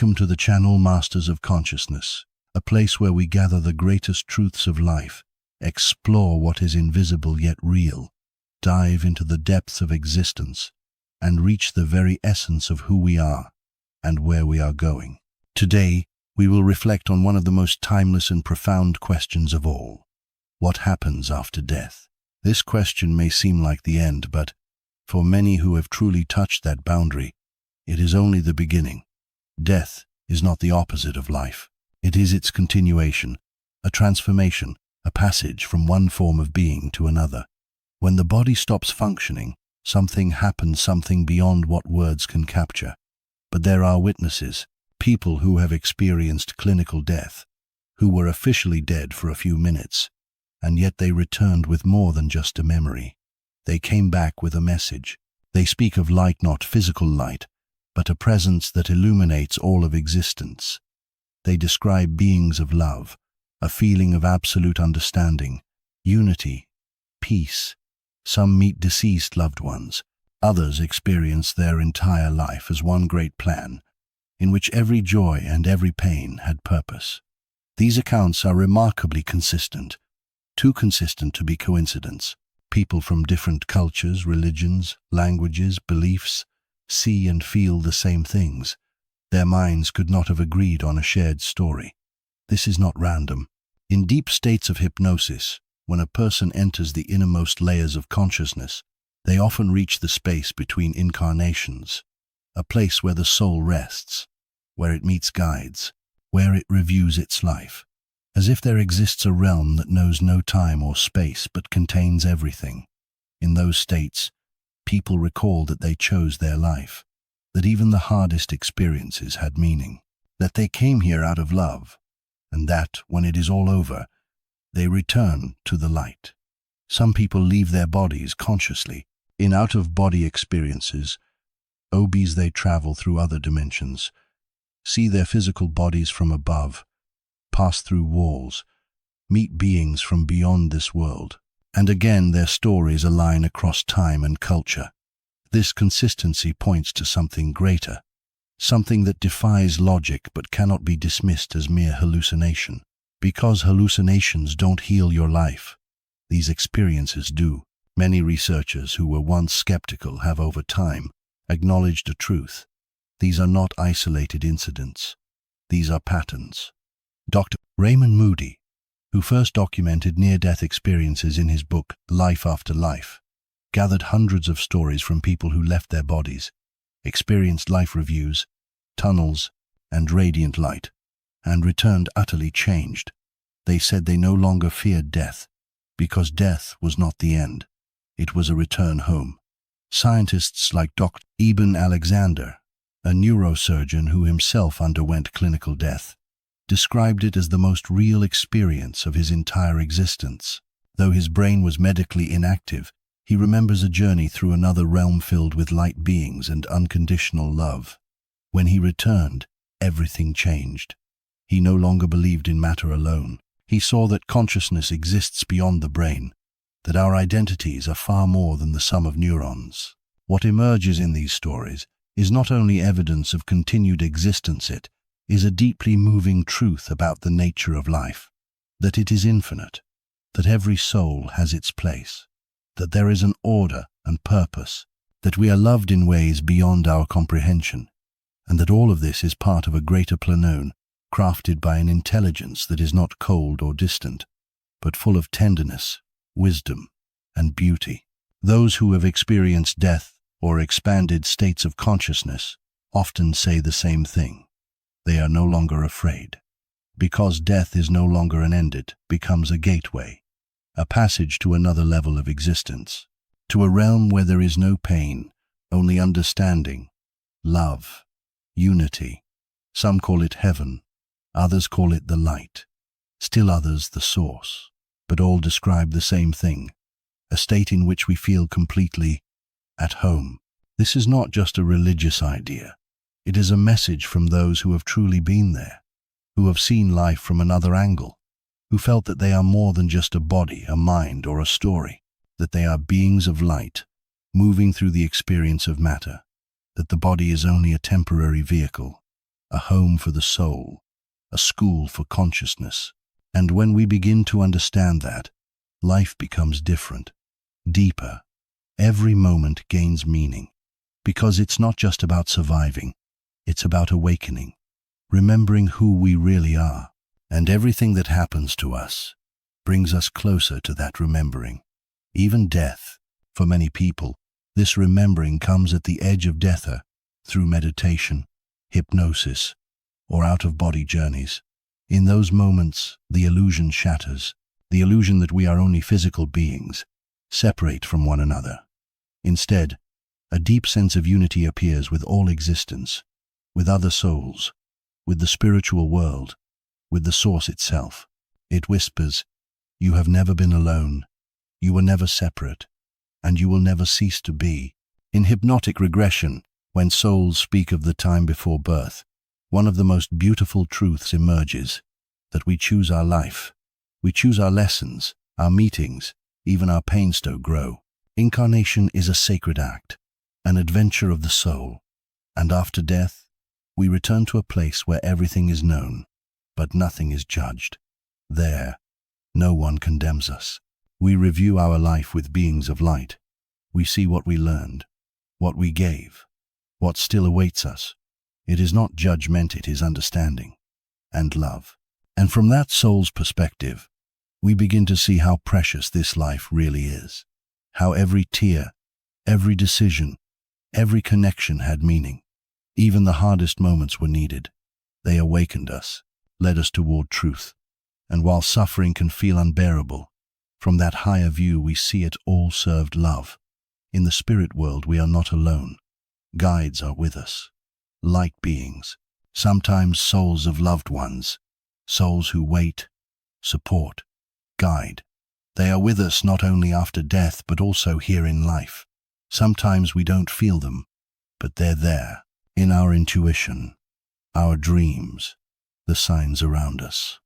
Welcome to the channel Masters of Consciousness, a place where we gather the greatest truths of life, explore what is invisible yet real, dive into the depths of existence, and reach the very essence of who we are and where we are going. Today, we will reflect on one of the most timeless and profound questions of all. What happens after death? This question may seem like the end, but for many who have truly touched that boundary, it is only the beginning. Death is not the opposite of life. It is its continuation, a transformation, a passage from one form of being to another. When the body stops functioning, something happens, something beyond what words can capture. But there are witnesses, people who have experienced clinical death, who were officially dead for a few minutes, and yet they returned with more than just a memory. They came back with a message. They speak of light, not physical light, but a presence that illuminates all of existence. They describe beings of love, a feeling of absolute understanding, unity, peace. Some meet deceased loved ones. Others experience their entire life as one great plan, in which every joy and every pain had purpose. These accounts are remarkably consistent, too consistent to be coincidence. People from different cultures, religions, languages, beliefs, see and feel the same things. Their minds could not have agreed on a shared story. This is not random. In deep states of hypnosis, when a person enters the innermost layers of consciousness, they often reach the space between incarnations, a place where the soul rests, where it meets guides, where it reviews its life, as if there exists a realm that knows no time or space but contains everything. In those states, people recall that they chose their life, that even the hardest experiences had meaning, that they came here out of love, and that, when it is all over, they return to the light. Some people leave their bodies consciously. In out-of-body experiences, OBs, they travel through other dimensions, see their physical bodies from above, pass through walls, meet beings from beyond this world. And again their stories align across time and culture. This consistency points to something greater, something that defies logic but cannot be dismissed as mere hallucination. Because hallucinations don't heal your life, these experiences do. Many researchers who were once skeptical have over time acknowledged a truth. These are not isolated incidents. These are patterns. Dr. Raymond Moody, who first documented near-death experiences in his book, Life After Life, gathered hundreds of stories from people who left their bodies, experienced life reviews, tunnels, and radiant light, and returned utterly changed. They said they no longer feared death, because death was not the end. It was a return home. Scientists like Dr. Eben Alexander, a neurosurgeon who himself underwent clinical death, described it as the most real experience of his entire existence. Though his brain was medically inactive, he remembers a journey through another realm filled with light beings and unconditional love. When he returned, everything changed. He no longer believed in matter alone. He saw that consciousness exists beyond the brain, that our identities are far more than the sum of neurons. What emerges in these stories is not only evidence of continued existence, it is a deeply moving truth about the nature of life, that it is infinite, that every soul has its place, that there is an order and purpose, that we are loved in ways beyond our comprehension, and that all of this is part of a greater planon, crafted by an intelligence that is not cold or distant, but full of tenderness, wisdom, and beauty. Those who have experienced death or expanded states of consciousness often say the same thing. They are no longer afraid, because death is no longer an end. It becomes a gateway, a passage to another level of existence, to a realm where there is no pain, only understanding, love, unity. Some call it heaven, others call it the light, still others the source, but all describe the same thing, a state in which we feel completely at home. This is not just a religious idea. It is a message from those who have truly been there, who have seen life from another angle, who felt that they are more than just a body, a mind, or a story, that they are beings of light, moving through the experience of matter, that the body is only a temporary vehicle, a home for the soul, a school for consciousness. And when we begin to understand that, life becomes different, deeper. Every moment gains meaning, because it's not just about surviving, it's about awakening, remembering who we really are. And everything that happens to us brings us closer to that remembering. Even death, for many people, this remembering comes at the edge of death through meditation, hypnosis, or out-of-body journeys. In those moments, the illusion shatters, the illusion that we are only physical beings, separate from one another. Instead, a deep sense of unity appears with all existence, with other souls, with the spiritual world, with the source itself. It whispers, "You have never been alone, you were never separate, and you will never cease to be." In hypnotic regression, when souls speak of the time before birth, one of the most beautiful truths emerges, that we choose our life, we choose our lessons, our meetings, even our pains to grow. Incarnation is a sacred act, an adventure of the soul, and after death, we return to a place where everything is known, but nothing is judged. There, no one condemns us. We review our life with beings of light. We see what we learned, what we gave, what still awaits us. It is not judgment, it is understanding and love. And from that soul's perspective, we begin to see how precious this life really is, how every tear, every decision, every connection had meaning. Even the hardest moments were needed. They awakened us, led us toward truth. And while suffering can feel unbearable, from that higher view we see it all served love. In the spirit world we are not alone. Guides are with us, light beings, sometimes souls of loved ones, souls who wait, support, guide. They are with us not only after death but also here in life. Sometimes we don't feel them, but they're there, in our intuition, our dreams, the signs around us.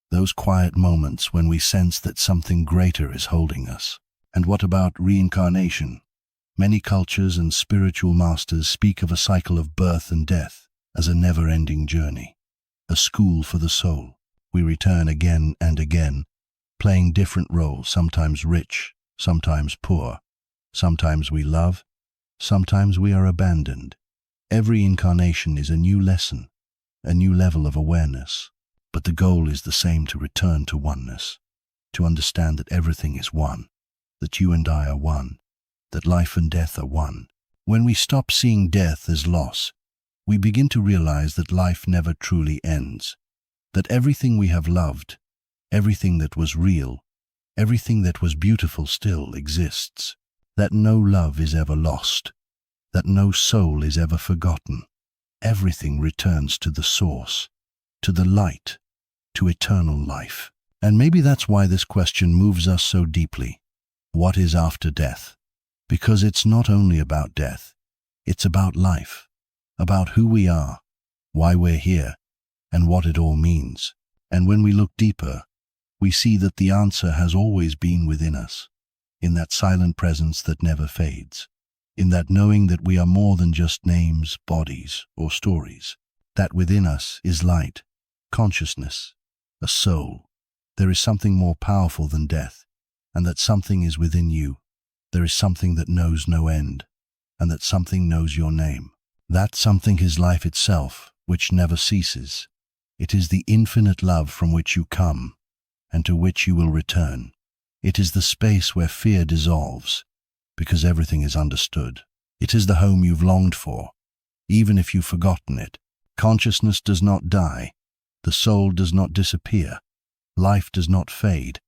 Those quiet moments when we sense that something greater is holding us. And what about reincarnation? Many cultures and spiritual masters speak of a cycle of birth and death as a never-ending journey, a school for the soul. We return again and again, playing different roles, sometimes rich, sometimes poor. Sometimes we love, sometimes we are abandoned. Every incarnation is a new lesson, a new level of awareness. But the goal is the same: to return to oneness, to understand that everything is one, that you and I are one, that life and death are one. When we stop seeing death as loss, we begin to realize that life never truly ends, that everything we have loved, everything that was real, everything that was beautiful still exists, that no love is ever lost, that no soul is ever forgotten. Everything returns to the source, to the light, to eternal life. And maybe that's why this question moves us so deeply. What is after death? Because it's not only about death, it's about life, about who we are, why we're here, and what it all means. And when we look deeper, we see that the answer has always been within us, in that silent presence that never fades, in that knowing that we are more than just names, bodies, or stories, that within us is light, consciousness, a soul. There is something more powerful than death, and that something is within you. There is something that knows no end, and that something knows your name. That something is life itself, which never ceases. It is the infinite love from which you come, and to which you will return. It is the space where fear dissolves, because everything is understood. It is the home you've longed for, even if you've forgotten it. Consciousness does not die. The soul does not disappear. Life does not fade.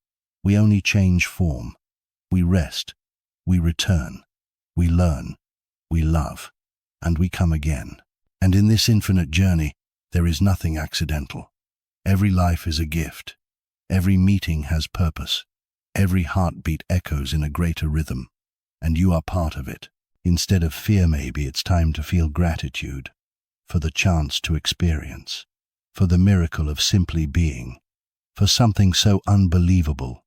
We only change form. We rest. We return. We learn. We love. And we come again. And in this infinite journey, there is nothing accidental. Every life is a gift. Every meeting has purpose. Every heartbeat echoes in a greater rhythm. And you are part of it. Instead of fear, maybe it's time to feel gratitude for the chance to experience, for the miracle of simply being, for something so unbelievable,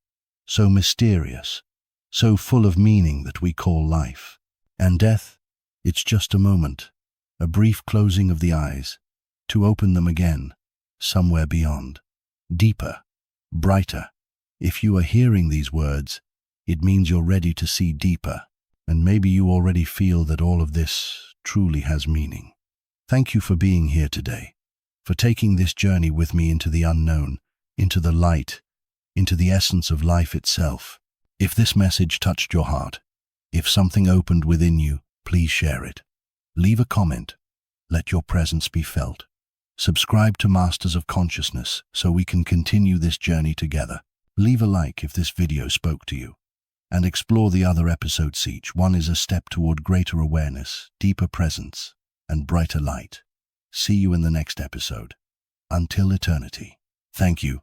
so mysterious, so full of meaning that we call life. And death, it's just a moment, a brief closing of the eyes, to open them again, somewhere beyond, deeper, brighter. If you are hearing these words, it means you're ready to see deeper, and maybe you already feel that all of this truly has meaning. Thank you for being here today, for taking this journey with me into the unknown, into the light, into the essence of life itself. If this message touched your heart, if something opened within you, please share it. Leave a comment. Let your presence be felt. Subscribe to Masters of Consciousness so we can continue this journey together. Leave a like if this video spoke to you. And explore the other episodes. Each one is a step toward greater awareness, deeper presence, and brighter light. See you in the next episode. Until eternity. Thank you.